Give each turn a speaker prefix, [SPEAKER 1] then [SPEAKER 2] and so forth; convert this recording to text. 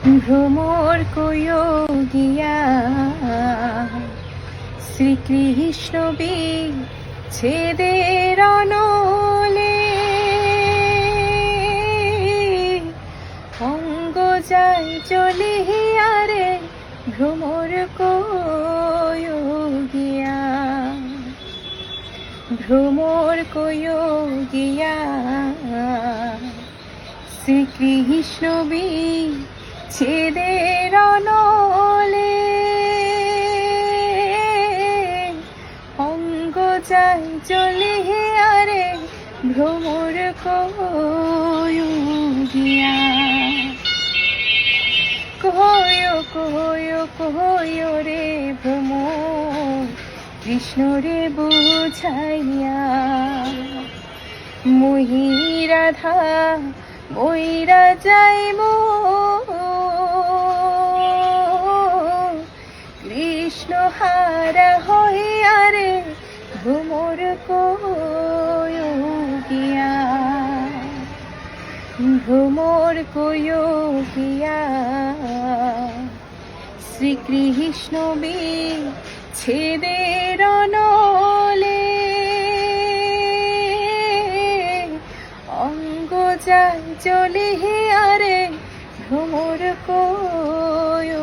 [SPEAKER 1] ভ্রমর কয়োগিয়া শ্রীকৃষ্ণ বিচ্ছেদের অনলে অঙ্গ যায় চলিয়া রে ভ্রমর কয়োগিয়া ভ্রমর কয়োগিয়া শ্রীকৃষ্ণ বিচ্ছেদের অনলে অঙ্গ যায় চলিয়া রে ভ্রমর কয়োগিয়া কহয় রে ভ্রমর কৃষ্ণ রে বুঝাইয়া মহি রাধা মইরা যাইব কৃষ্ণ হারা হইয়া রে ভ্রমর কয়োগিয়া ভ্রমর কয়োগিয়া শ্রীকৃষ্ণ বিচ্ছেদের অনলে অঙ্গ যায় চলিয়া রে ভ্রমর কয়োগিয়া।